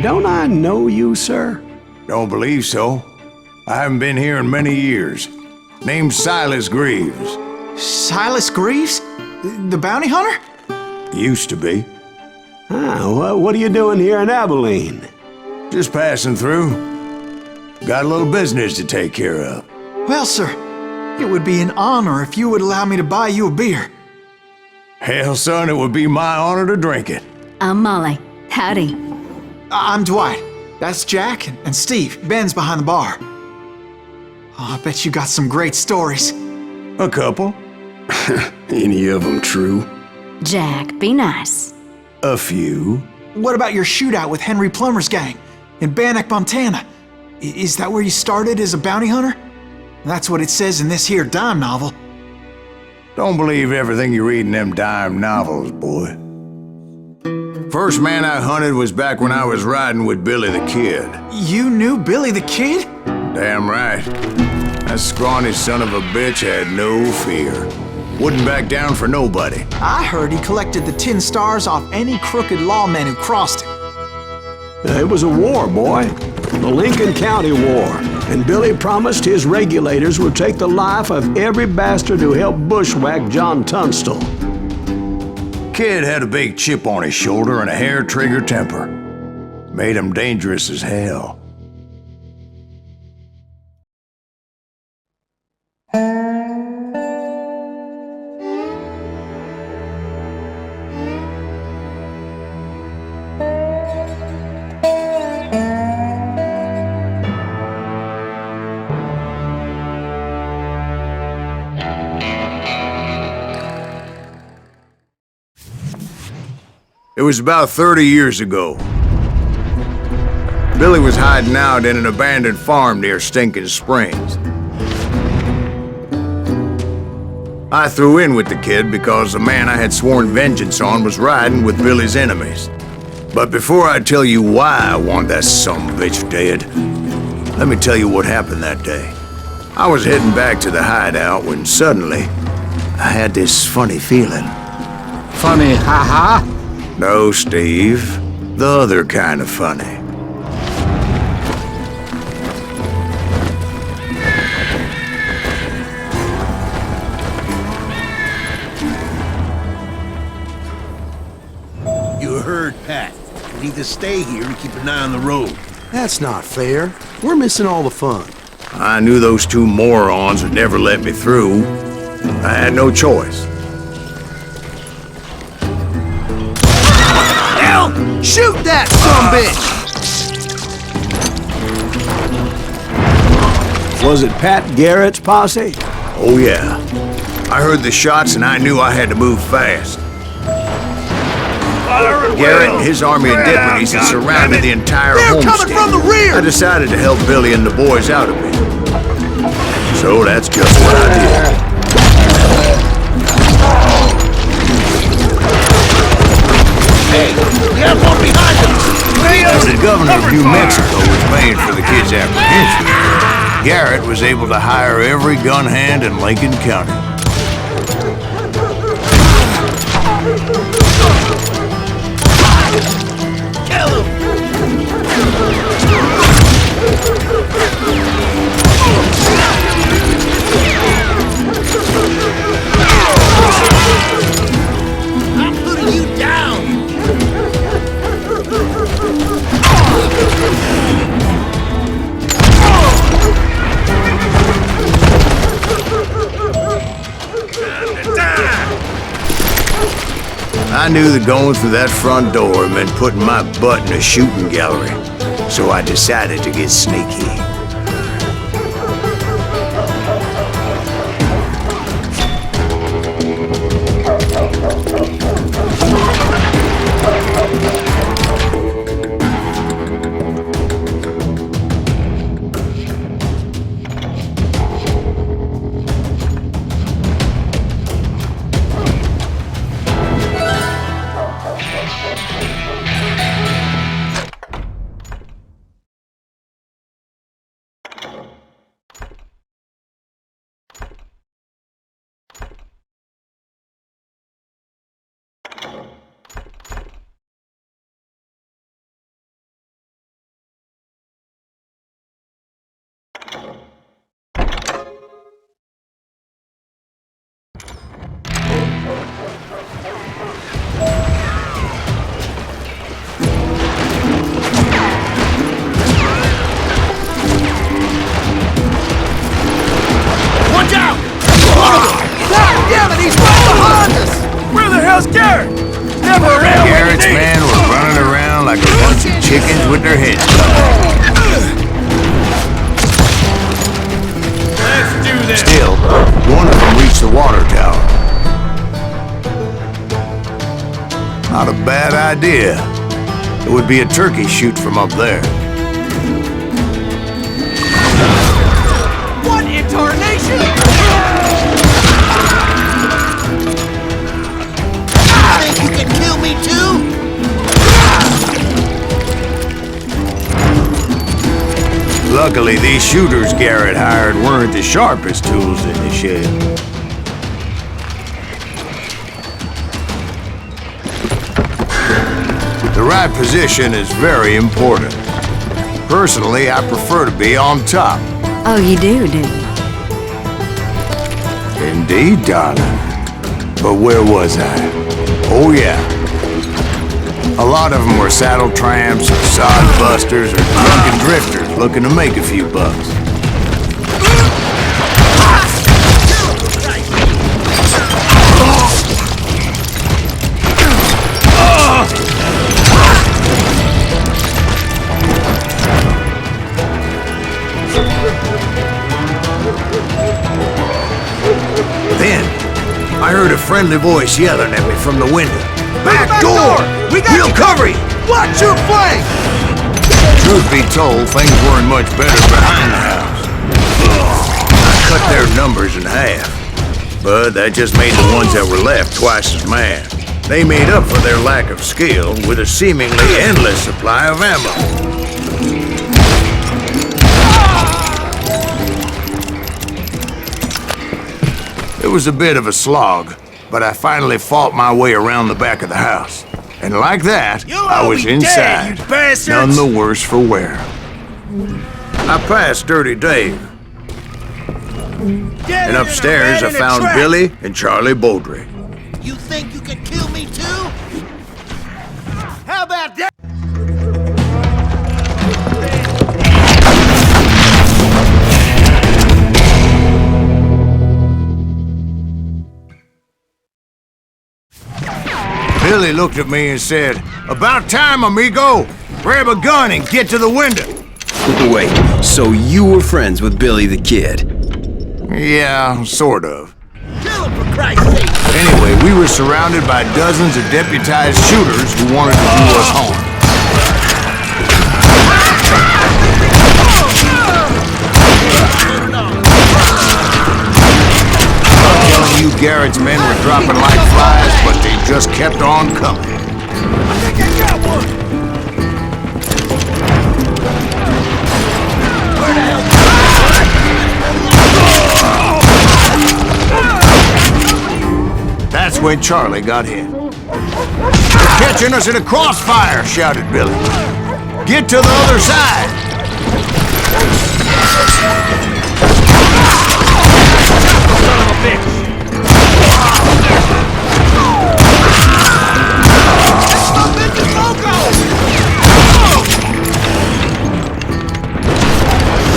Don't I know you, sir? Don't believe so. I haven't been here in many years. Name's Silas Greaves. Silas Greaves? The bounty hunter? Used to be. Ah, what are you doing here in Abilene? Just passing through. Got a little business to take care of. Well, sir, it would be an honor if you would allow me to buy you a beer. Hell, son, it would be my honor to drink it. I'm Molly. Howdy. I'm Dwight. That's Jack and Steve. Ben's behind the bar. Oh, I bet you got some great stories. A couple. Any of them true? Jack, be nice. A few. What about your shootout with Henry Plummer's gang in Bannock, Montana? Is that where you started as a bounty hunter? That's what it says in this here dime novel. Don't believe everything you read in them dime novels, boy. First man I hunted was back when I was riding with Billy the Kid. You knew Billy the Kid? Damn right. That scrawny son of a bitch had no fear. Wouldn't back down for nobody. I heard he collected the 10 stars off any crooked lawmen who crossed him. It was a war, boy. The Lincoln County War. And Billy promised his regulators would take the life of every bastard who helped bushwhack John Tunstall. Kid had a big chip on his shoulder and a hair-trigger temper. Made him dangerous as hell. It was about 30 years ago. Billy was hiding out in an abandoned farm near Stinking Springs. I threw in with the kid because the man I had sworn vengeance on was riding with Billy's enemies. But before I tell you why I want that sumbitch dead, let me tell you what happened that day. I was heading back to the hideout when suddenly I had this funny feeling. Funny, ha-ha? No, Steve. The other kind of funny. You heard Pat. We need to stay here and keep an eye on the road. That's not fair. We're missing all the fun. I knew those two morons would never let me through. I had no choice. Shoot that sumbitch! Was it Pat Garrett's posse? Oh yeah. I heard the shots and I knew I had to move fast. Garrett and his army of deputies had surrounded the entire homestead. They're coming from the rear! I decided to help Billy and the boys out of it. So that's just what I did. Hey, we have one behind us! When the governor of New Mexico was paying for the kid's apprehension, Garrett was able to hire every gun hand in Lincoln County. Kill him! I'm putting you down! I knew that going through that front door meant putting my butt in a shooting gallery, so I decided to get sneaky. Watch out! God damn it, he's right behind us! Where the hell's Garrett? Never around. Garrett's men were running around like a bunch of chickens with their heads cut. Let's do this. Still, one of them reached the water tower. Not a bad idea. It would be a turkey shoot from up there. What in tarnation? You think you can kill me too? Luckily, these shooters Garrett hired weren't the sharpest tools in the shed. The right position is very important. Personally, I prefer to be on top. Oh, you do you? Indeed, darling. But where was I? Oh, yeah. A lot of them were saddle tramps, or sod busters, or drunken drifters looking to make a few bucks. Then, I heard a friendly voice yelling at me from the window. Back door! We'll cover you! Watch your flank! Truth be told, things weren't much better behind the house. I cut their numbers in half, but that just made the ones that were left twice as mad. They made up for their lack of skill with a seemingly endless supply of ammo. It was a bit of a slog, but I finally fought my way around the back of the house. And like that, I was inside, none the worse for wear. I passed Dirty Dave. And upstairs I found Billy and Charlie Beaudry. You think you can kill me too? How about that? Billy looked at me and said, "About time, amigo! Grab a gun and get to the window!" Wait, so you were friends with Billy the Kid? Yeah, sort of. Kill him for Christ's sake! Anyway, we were surrounded by dozens of deputized shooters who wanted to do us harm. I'm telling you, Garrett's men were dropping like flies, but they just kept on coming. I think I got one! Where the hell? That's when Charlie got hit. "They're catching us in a crossfire!" shouted Billy. "Get to the other side!" Son of a bitch! Stop it, the logo!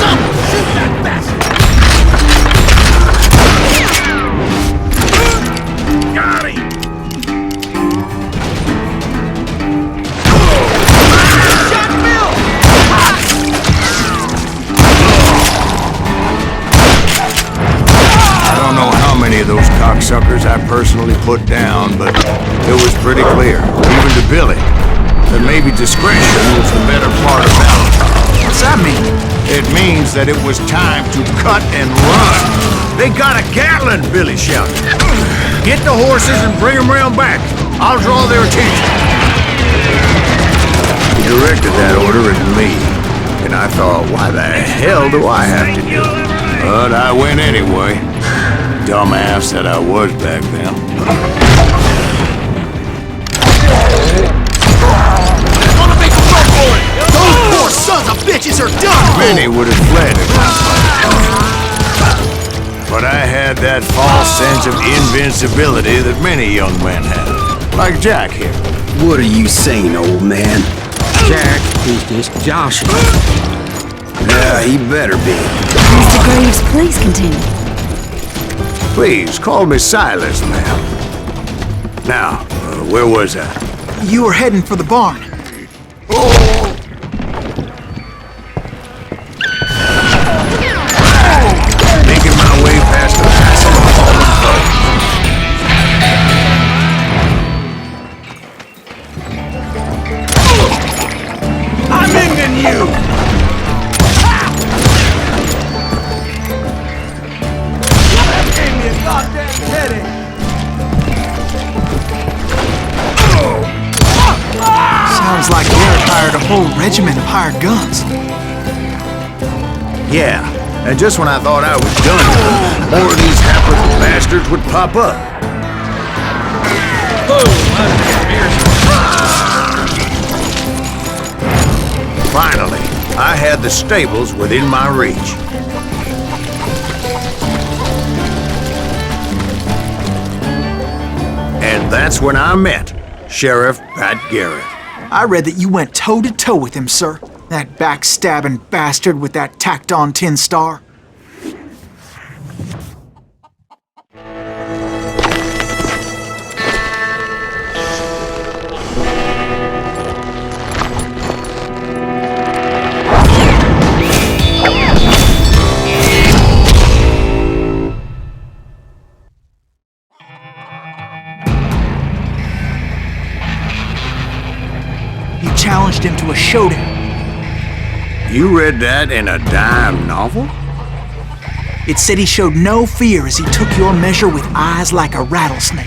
Someone shoot that bastard! Got him! cocksuckers I personally put down, but it was pretty clear, even to Billy, that maybe discretion was the better part of valor. What's that mean? It means that it was time to cut and run. They got a Gatlin, Billy shouted. Get the horses and bring them round back. I'll draw their attention. He directed that order at me, and I thought, why the hell do I have to do it? But I went anyway. Dumbass that I was back then. Gonna make a run for it! Those poor sons of bitches are done! Many would have fled at my fight. But I had that false sense of invincibility that many young men have. Like Jack here. What are you saying, old man? Jack is just joshing. Yeah, he better be. Mr. Graves, please continue. Please, call me Silas, ma'am. Now, where was I? You were heading for the barn. Making my way past the mass of fallen foes. I'm ending you! That gave me a goddamn headache! Sounds like Garrett hired a whole regiment of hired guns. Yeah, and just when I thought I was done, more of these hapless bastards would pop up. Finally, I had the stables within my reach. And that's when I met Sheriff Pat Garrett. I read that you went toe-to-toe with him, sir. That backstabbing bastard with that tacked-on tin star. You challenged him to a showdown. You read that in a dime novel? It said he showed no fear as he took your measure with eyes like a rattlesnake.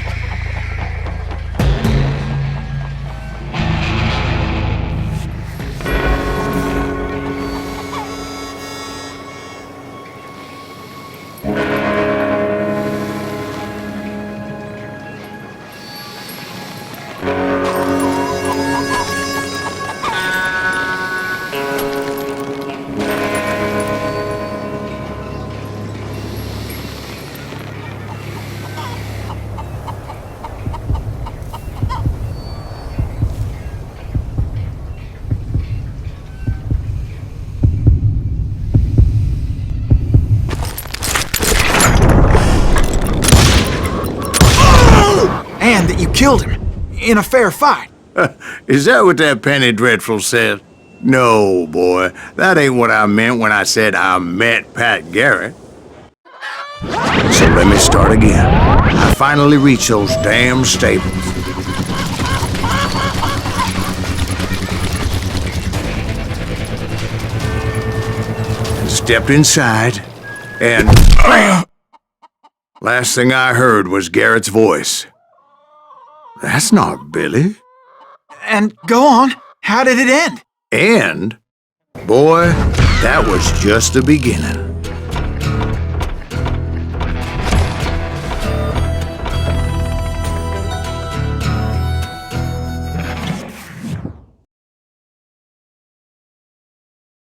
And that you killed him in a fair fight. Is that what that Penny Dreadful said? No, boy. That ain't what I meant when I said I met Pat Garrett. So let me start again. I finally reached those damn stables. And stepped inside, and last thing I heard was Garrett's voice. That's not Billy. And go on, how did it end? And, boy, that was just the beginning.